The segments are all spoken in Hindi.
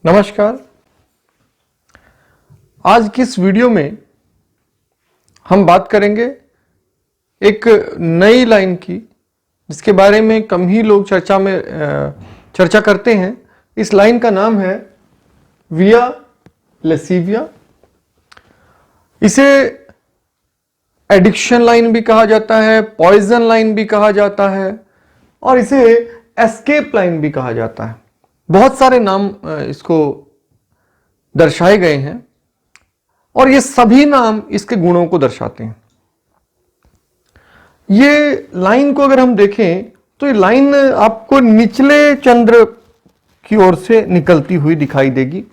नमस्कार। आज की इस वीडियो में हम बात करेंगे एक नई लाइन की, जिसके बारे में कम ही लोग चर्चा करते हैं। इस लाइन का नाम है विया लेसिविया। इसे एडिक्शन लाइन भी कहा जाता है, पॉइजन लाइन भी कहा जाता है और इसे एस्केप लाइन भी कहा जाता है। बहुत सारे नाम इसको दर्शाए गए हैं और ये सभी नाम इसके गुणों को दर्शाते हैं। ये लाइन को अगर हम देखें तो ये लाइन आपको निचले चंद्र की ओर से निकलती हुई दिखाई देगी।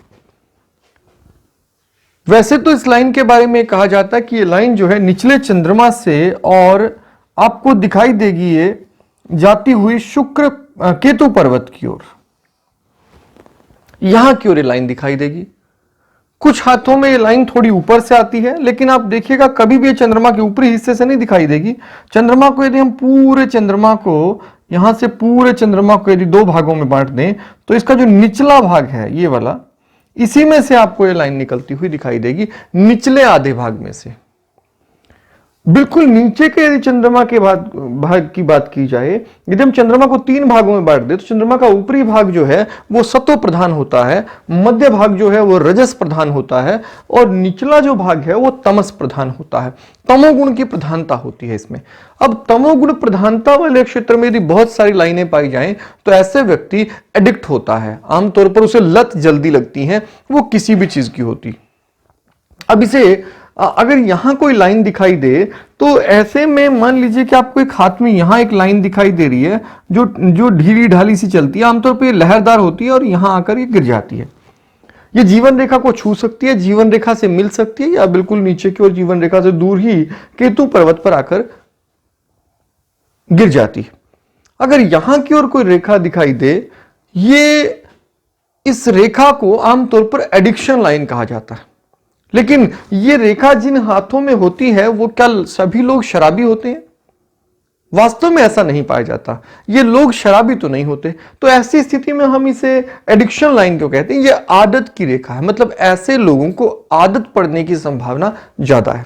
वैसे तो इस लाइन के बारे में कहा जाता है कि ये लाइन जो है निचले चंद्रमा से और आपको दिखाई देगी ये जाती हुई शुक्र केतु पर्वत की ओर, यहां की ओर ये लाइन दिखाई देगी। कुछ हाथों में ये लाइन थोड़ी ऊपर से आती है, लेकिन आप देखिएगा कभी भी ये चंद्रमा के ऊपरी हिस्से से नहीं दिखाई देगी। चंद्रमा को यदि हम पूरे चंद्रमा को यहां से पूरे चंद्रमा को यदि दो भागों में बांट दें तो इसका जो निचला भाग है ये वाला, इसी में से आपको ये लाइन निकलती हुई दिखाई देगी, निचले आधे भाग में से। बिल्कुल नीचे के यदि चंद्रमा के भाग की बात की जाए, यदि हम चंद्रमा को तीन भागों में बांट दे तो चंद्रमा का ऊपरी भाग जो है वो सत्व प्रधान होता है, मध्य भाग जो है वो रजस प्रधान होता है और निचला जो भाग है वो तमस प्रधान होता है। तमोगुण की प्रधानता होती है इसमें। अब तमोगुण प्रधानता वाले क्षेत्र में यदि बहुत सारी लाइनें पाई जाएं तो ऐसे व्यक्ति एडिक्ट होता है। आमतौर पर उसे लत जल्दी लगती है, वो किसी भी चीज की होती। अब इसे अगर यहां कोई लाइन दिखाई दे तो ऐसे में मान लीजिए कि आपको एक हाथ में यहां एक लाइन दिखाई दे रही है जो ढीली ढाली सी चलती है, आमतौर पर लहरदार होती है और यहां आकर ये गिर जाती है। ये जीवन रेखा को छू सकती है, जीवन रेखा से मिल सकती है या बिल्कुल नीचे की ओर जीवन रेखा से दूर ही केतु पर्वत पर आकर गिर जाती है। अगर यहां की ओर कोई रेखा दिखाई दे, ये इस रेखा को आमतौर पर एडिक्शन लाइन कहा जाता है। लेकिन ये रेखा जिन हाथों में होती है वो क्या सभी लोग शराबी होते हैं? वास्तव में ऐसा नहीं पाया जाता। ये लोग शराबी तो नहीं होते। तो ऐसी स्थिति में हम इसे एडिक्शन लाइन क्यों कहते हैं? ये आदत की रेखा है, मतलब ऐसे लोगों को आदत पड़ने की संभावना ज्यादा है।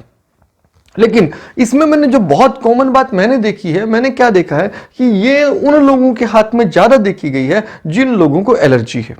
लेकिन इसमें मैंने जो बहुत कॉमन बात मैंने देखी है, मैंने क्या देखा है कि ये उन लोगों के हाथ में ज्यादा देखी गई है जिन लोगों को एलर्जी है।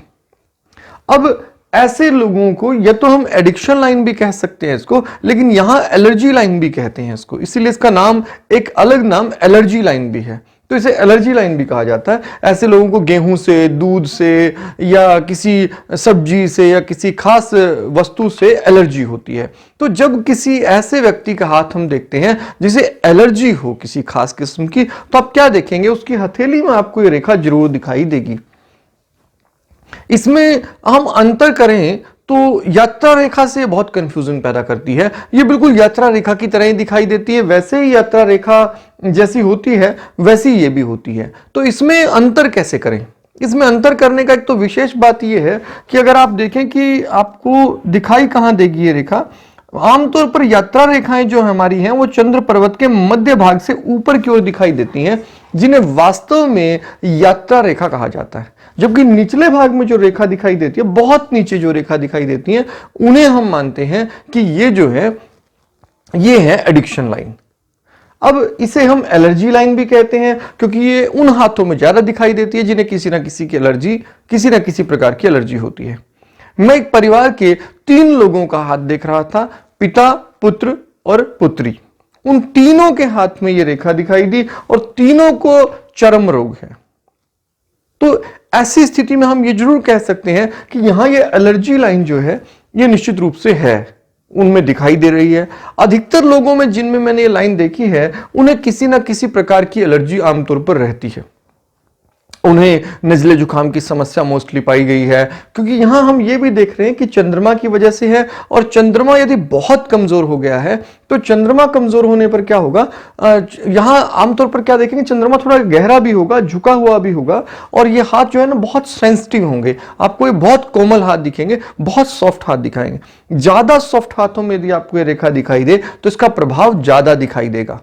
अब ऐसे लोगों को या तो हम एडिक्शन लाइन भी कह सकते हैं इसको, लेकिन यहां एलर्जी लाइन भी कहते हैं इसको, इसीलिए इसका नाम एक अलग नाम एलर्जी लाइन भी है। तो इसे एलर्जी लाइन भी कहा जाता है। ऐसे लोगों को गेहूं से, दूध से या किसी सब्जी से या किसी खास वस्तु से एलर्जी होती है। तो जब किसी ऐसे व्यक्ति का हाथ हम देखते हैं जिसे एलर्जी हो किसी खास किस्म की, तो आप क्या देखेंगे? उसकी हथेली में आपको ये रेखा जरूर दिखाई देगी। इसमें हम अंतर करें तो यात्रा रेखा से बहुत कंफ्यूजन पैदा करती है। ये बिल्कुल यात्रा रेखा की तरह ही दिखाई देती है, वैसे ही यात्रा रेखा जैसी होती है वैसी ये भी होती है। तो इसमें अंतर कैसे करें? इसमें अंतर करने का एक तो विशेष बात यह है कि अगर आप देखें कि आपको दिखाई कहां देगी ये रेखा, आमतौर पर यात्रा रेखाएं जो हमारी हैं वो चंद्र पर्वत के मध्य भाग से ऊपर की ओर दिखाई देती हैं, जिन्हें वास्तव में यात्रा रेखा कहा जाता है। जबकि निचले भाग में जो रेखा दिखाई देती है, बहुत नीचे जो रेखा दिखाई देती है, उन्हें हम मानते हैं कि ये जो है ये है एडिक्शन लाइन। अब इसे हम एलर्जी लाइन भी कहते हैं क्योंकि ये उन हाथों में ज्यादा दिखाई देती है जिन्हें किसी ना किसी की एलर्जी, किसी ना किसी प्रकार की एलर्जी होती है। मैं एक परिवार के 3 लोगों का हाथ देख रहा था, पिता, पुत्र और पुत्री। उन तीनों के हाथ में यह रेखा दिखाई दी और तीनों को चर्म रोग है। तो ऐसी स्थिति में हम ये जरूर कह सकते हैं कि यहां ये एलर्जी लाइन जो है ये निश्चित रूप से है, उनमें दिखाई दे रही है। अधिकतर लोगों में जिनमें मैंने ये लाइन देखी है, उन्हें किसी ना किसी प्रकार की एलर्जी आमतौर पर रहती है। उन्हें नजले जुकाम की समस्या मोस्टली पाई गई है, क्योंकि यहां हम ये भी देख रहे हैं कि चंद्रमा की वजह से है। और चंद्रमा यदि बहुत कमजोर हो गया है तो चंद्रमा कमजोर होने पर क्या होगा, यहां आमतौर पर क्या देखेंगे, चंद्रमा थोड़ा गहरा भी होगा, झुका हुआ भी होगा और ये हाथ जो है ना बहुत सेंसिटिव होंगे। आपको ये बहुत कोमल हाथ दिखेंगे, बहुत सॉफ्ट हाथ दिखाएंगे। ज्यादा सॉफ्ट हाथों में यदि आपको ये रेखा दिखाई दे तो इसका प्रभाव ज्यादा दिखाई देगा।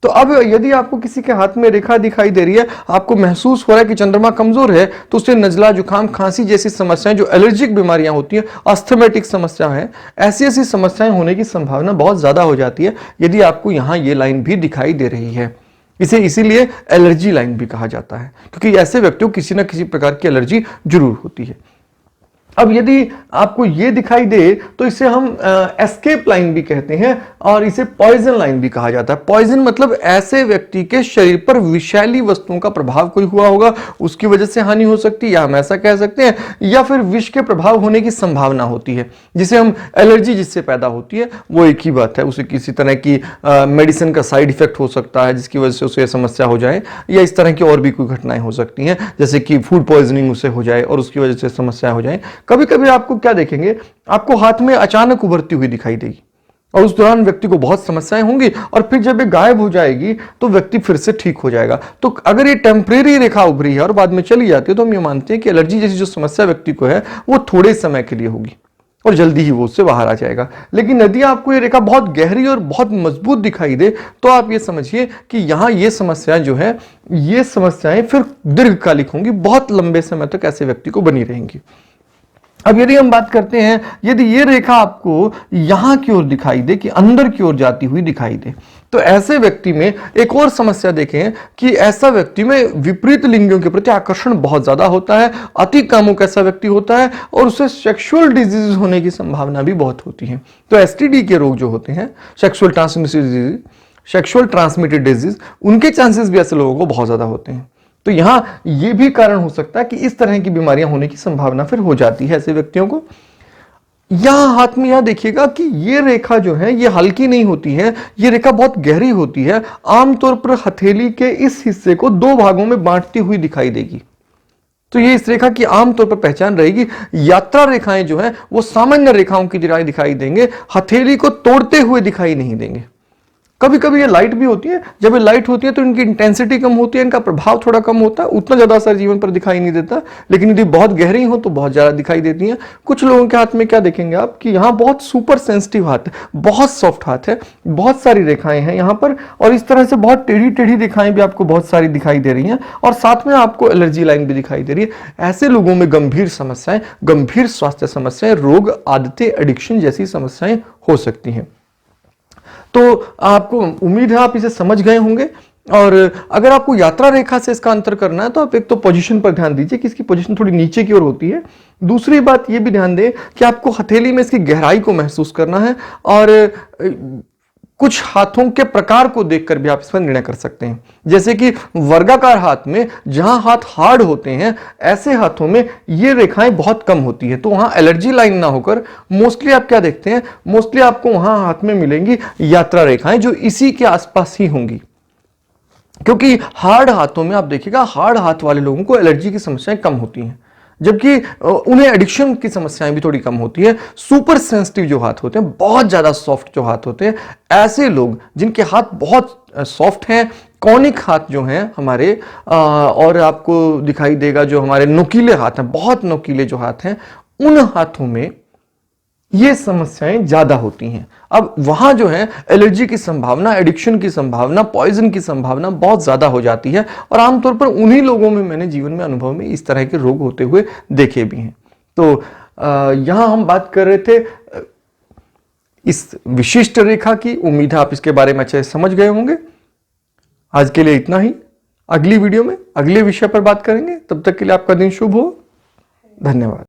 तो अब यदि आपको किसी के हाथ में रेखा दिखाई दे रही है, आपको महसूस हो रहा है कि चंद्रमा कमजोर है, तो उससे नजला, जुकाम, खांसी जैसी समस्याएं, जो एलर्जिक बीमारियां होती हैं, अस्थमेटिक समस्या है, ऐसी ऐसी समस्याएं होने की संभावना बहुत ज्यादा हो जाती है यदि आपको यहां ये लाइन भी दिखाई दे रही है। इसे इसीलिए एलर्जी लाइन भी कहा जाता है, क्योंकि ऐसे व्यक्तियों को किसी ना किसी प्रकार की एलर्जी जरूर होती है। अब यदि आपको ये दिखाई दे तो इसे हम एस्केप लाइन भी कहते हैं और इसे पॉइजन लाइन भी कहा जाता है। पॉइजन मतलब ऐसे व्यक्ति के शरीर पर विषैली वस्तुओं का प्रभाव कोई हुआ होगा, उसकी वजह से हानि हो सकती है, या हम ऐसा कह सकते हैं, या फिर विष के प्रभाव होने की संभावना होती है, जिसे हम एलर्जी जिससे पैदा होती है वो एक ही बात है। उसे किसी तरह की मेडिसिन का साइड इफेक्ट हो सकता है जिसकी वजह से उसे समस्या हो जाए, या इस तरह की और भी कोई घटनाएं हो सकती हैं, जैसे कि फूड पॉइजनिंग उसे हो जाए और उसकी वजह से समस्या हो जाए। कभी कभी आपको क्या देखेंगे, आपको हाथ में अचानक उभरती हुई दिखाई देगी और उस दौरान व्यक्ति को बहुत समस्याएं होंगी, और फिर जब ये गायब हो जाएगी तो व्यक्ति फिर से ठीक हो जाएगा। तो अगर ये टेम्परेरी रेखा उभरी है और बाद में चली जाती है तो हम ये मानते हैं कि एलर्जी जैसी जो समस्या व्यक्ति को है वो थोड़े समय के लिए होगी और जल्दी ही वो उससे बाहर आ जाएगा। लेकिन यदि आपको ये रेखा बहुत गहरी और बहुत मजबूत दिखाई दे तो आप ये समझिए कि यहां ये समस्याएं जो है, ये समस्याएं फिर दीर्घकालिक होंगी, बहुत लंबे समय तक ऐसे व्यक्ति को बनी रहेंगी। अब यदि हम बात करते हैं, यदि ये रेखा आपको यहां की ओर दिखाई दे, कि अंदर की ओर जाती हुई दिखाई दे, तो ऐसे व्यक्ति में एक और समस्या देखें कि ऐसा व्यक्ति में विपरीत लिंगियों के प्रति आकर्षण बहुत ज्यादा होता है, अति कामुक ऐसा व्यक्ति होता है, और उसे सेक्सुअल डिजीज होने की संभावना भी बहुत होती है। तो एसटीडी के रोग जो होते हैं, सेक्सुअल ट्रांसमिटेड डिजीज, उनके चांसेस भी ऐसे लोगों को बहुत ज्यादा होते हैं। तो यहां यह भी कारण हो सकता है कि इस तरह की बीमारियां होने की संभावना फिर हो जाती है ऐसे व्यक्तियों को। यहां हाथ में यहां देखिएगा कि ये रेखा जो है ये हल्की नहीं होती है, ये रेखा बहुत गहरी होती है। आमतौर पर हथेली के इस हिस्से को दो भागों में बांटती हुई दिखाई देगी। तो ये इस रेखा की आमतौर पर पहचान रहेगी। यात्रा रेखाएं जो है वो सामान्य रेखाओं की तरह दिखाई देंगे, हथेली को तोड़ते हुए दिखाई नहीं देंगे। कभी कभी ये लाइट भी होती है, जब ये लाइट होती है तो इनकी इंटेंसिटी कम होती है, इनका प्रभाव थोड़ा कम होता है, उतना ज्यादा असर जीवन पर दिखाई नहीं देता। लेकिन यदि बहुत गहरी हो तो बहुत ज्यादा दिखाई देती हैं। कुछ लोगों के हाथ में क्या देखेंगे आप कि यहाँ बहुत सुपर सेंसिटिव हाथ है, बहुत सॉफ्ट हाथ है, बहुत सारी रेखाएं हैं यहाँ पर, और इस तरह से बहुत टेढ़ी टेढ़ी रेखाएं भी आपको बहुत सारी दिखाई दे रही हैं, और साथ में आपको एलर्जी लाइन भी दिखाई दे रही है। ऐसे लोगों में गंभीर समस्याएं, गंभीर स्वास्थ्य समस्याएं, रोग, आदतें, एडिक्शन जैसी समस्याएं हो सकती हैं। तो आपको उम्मीद है आप इसे समझ गए होंगे। और अगर आपको यात्रा रेखा से इसका अंतर करना है तो आप एक तो पोजीशन पर ध्यान दीजिए कि इसकी पोजीशन थोड़ी नीचे की ओर होती है। दूसरी बात ये भी ध्यान दें कि आपको हथेली में इसकी गहराई को महसूस करना है, और कुछ हाथों के प्रकार को देखकर भी आप इस पर निर्णय कर सकते हैं। जैसे कि वर्गाकार हाथ में जहां हाथ हार्ड होते हैं, ऐसे हाथों में ये रेखाएं बहुत कम होती है, तो वहां एलर्जी लाइन ना होकर मोस्टली आप क्या देखते हैं, मोस्टली आपको वहां हाथ में मिलेंगी यात्रा रेखाएं जो इसी के आसपास ही होंगी। क्योंकि हार्ड हाथों में आप देखिएगा, हार्ड हाथ वाले लोगों को एलर्जी की समस्याएं कम होती हैं, जबकि उन्हें एडिक्शन की समस्याएं भी थोड़ी कम होती है। सुपर सेंसिटिव जो हाथ होते हैं, बहुत ज्यादा सॉफ्ट जो हाथ होते हैं, ऐसे लोग जिनके हाथ बहुत सॉफ्ट हैं, कॉनिक हाथ जो हैं हमारे, और आपको दिखाई देगा जो हमारे नुकीले हाथ हैं, बहुत नुकीले जो हाथ हैं, उन हाथों में ये समस्याएं ज्यादा होती हैं। अब वहां जो है एलर्जी की संभावना, एडिक्शन की संभावना, पॉइजन की संभावना बहुत ज्यादा हो जाती है, और आमतौर पर उन्हीं लोगों में मैंने जीवन में अनुभव में इस तरह के रोग होते हुए देखे भी हैं। तो यहां हम बात कर रहे थे इस विशिष्ट रेखा की। उम्मीद है आप इसके बारे में अच्छे से समझ गए होंगे। आज के लिए इतना ही। अगली वीडियो में अगले विषय पर बात करेंगे। तब तक के लिए आपका दिन शुभ हो। धन्यवाद।